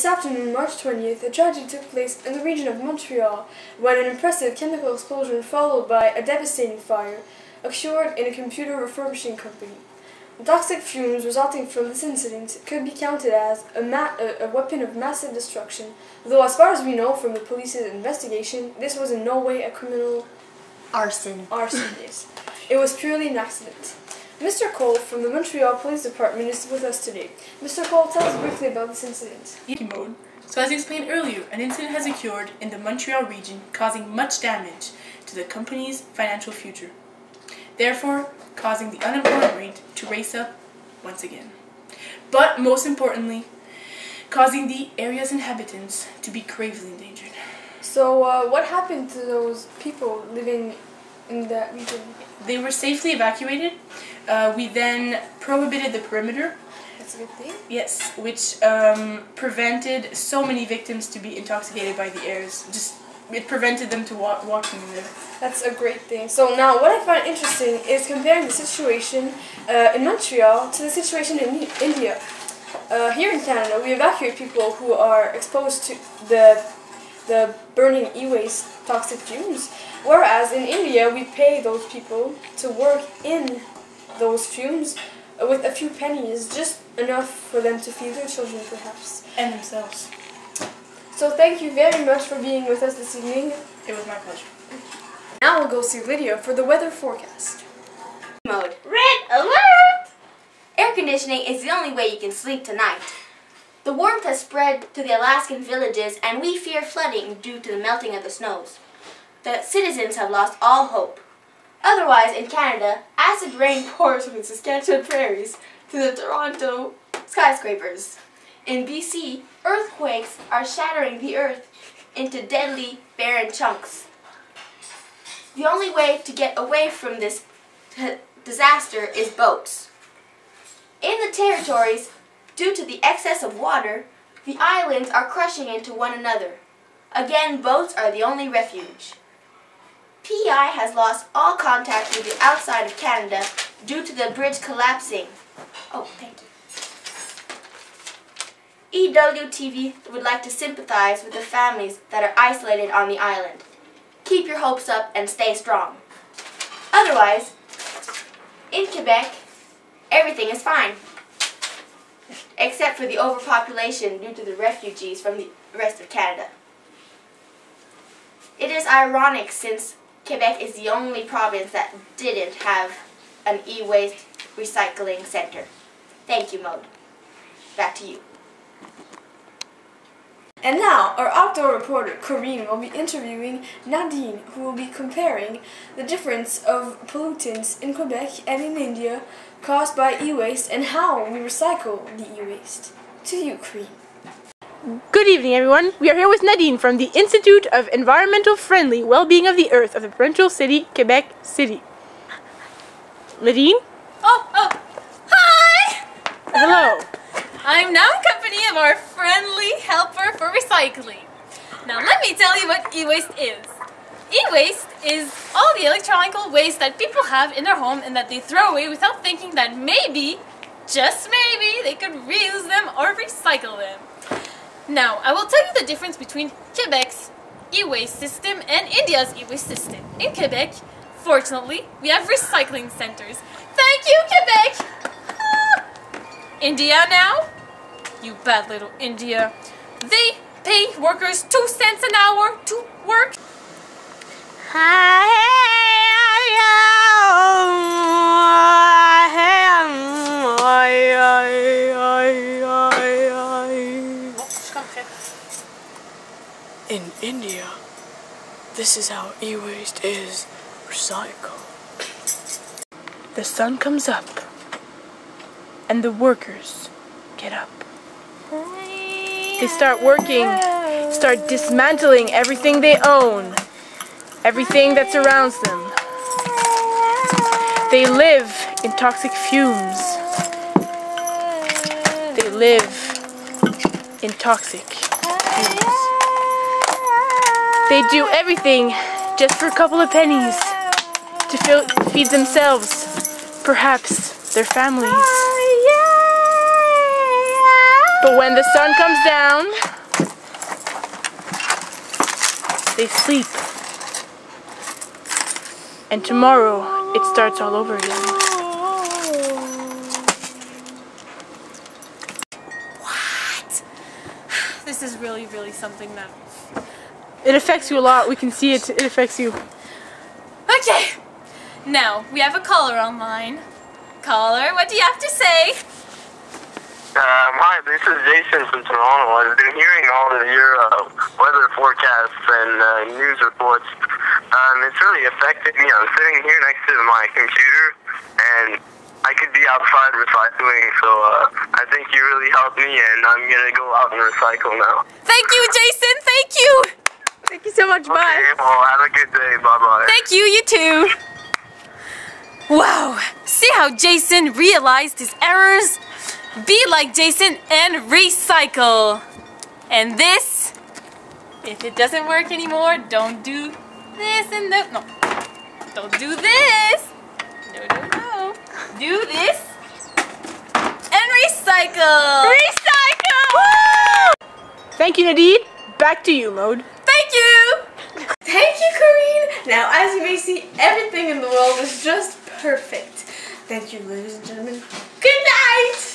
This afternoon, March 20th, a tragedy took place in the region of Montreal when an impressive chemical explosion followed by a devastating fire occurred in a computer refurbishing company. The toxic fumes resulting from this incident could be counted as a weapon of massive destruction, though as far as we know from the police's investigation, this was in no way a criminal arson. Yes. It was purely an accident. Mr. Cole from the Montreal Police Department is with us today. Mr. Cole, tell us briefly about this incident. Mode. So as explained earlier, an incident has occurred in the Montreal region causing much damage to the company's financial future, therefore causing the unemployment rate to race up once again. But most importantly, causing the area's inhabitants to be gravely endangered. So what happened to those people living in that region? They were safely evacuated. We then prohibited the perimeter. That's a good thing. Yes, which prevented so many victims to be intoxicated by the airs. It prevented them to walking in there. That's a great thing. So now what I find interesting is comparing the situation in Montreal to the situation in India. Here in Canada, we evacuate people who are exposed to the burning e-waste toxic fumes, whereas in India we pay those people to work in those fumes with a few pennies, just enough for them to feed their children perhaps. And themselves. So thank you very much for being with us this evening. It was my pleasure. Now we'll go see Lydia for the weather forecast. Mode. Red alert! Air conditioning is the only way you can sleep tonight. The warmth has spread to the Alaskan villages and we fear flooding due to the melting of the snows. The citizens have lost all hope. Otherwise, in Canada, acid rain pours from the Saskatchewan prairies to the Toronto skyscrapers. In BC, earthquakes are shattering the earth into deadly, barren chunks. The only way to get away from this disaster is boats. In the territories, due to the excess of water, the islands are crushing into one another. Again, boats are the only refuge. PEI has lost all contact with the outside of Canada due to the bridge collapsing. Oh, thank you. EWTV would like to sympathize with the families that are isolated on the island. Keep your hopes up and stay strong. Otherwise, in Quebec, everything is fine, except for the overpopulation due to the refugees from the rest of Canada. It is ironic since Quebec is the only province that didn't have an e-waste recycling center. Thank you, Mode. Back to you. And now, our outdoor reporter, Corinne, will be interviewing Nadine, who will be comparing the difference of pollutants in Quebec and in India caused by e-waste and how we recycle the e-waste. To you, Corinne. Good evening, everyone. We are here with Nadine from the Institute of Environmental Friendly Well-Being of the Earth of the provincial city, Quebec City. Nadine? Oh, hi! Hello. I'm now in company of our friendly helper for recycling. Now let me tell you what e-waste is. E-waste is all the electronic waste that people have in their home and that they throw away without thinking that maybe, just maybe, they could reuse them or recycle them. Now, I will tell you the difference between Quebec's e-waste system and India's e-waste system. In Quebec, fortunately, we have recycling centers. Thank you, Quebec! Ah. India now? You bad little India. They pay workers 2 cents an hour to work. In India, this is how e-waste is recycled. The sun comes up, and the workers get up. They start working, start dismantling everything they own, everything that surrounds them. They live in toxic fumes. They live in toxic fumes. They do everything just for a couple of pennies to feed themselves, perhaps their families. But when the the sun comes down, they sleep. And tomorrow, it starts all over again. What? This is really, really something that... It affects you a lot. We can see it. It affects you. Okay. Now, we have a caller online. Caller, what do you have to say? Hi, this is Jason from Toronto. I've been hearing all of your weather forecasts and news reports. It's really affected me. I'm sitting here next to my computer, and I could be outside recycling, so I think you really helped me, and I'm going to go out and recycle now. Thank you, Jason. Thank you. Thank you so much. Bye. Okay, well, have a good day. Bye-bye. Thank you, you too. Wow. See how Jason realized his errors? Be like Jason and recycle. And this, if it doesn't work anymore, don't do this and that. No. Don't do this. No. Do this. And recycle. Recycle! Woo! Thank you, Nadine. Back to you, Mode. Thank you. Thank you, Corrine. Now, as you may see, everything in the world is just perfect. Thank you, ladies and gentlemen. Good night!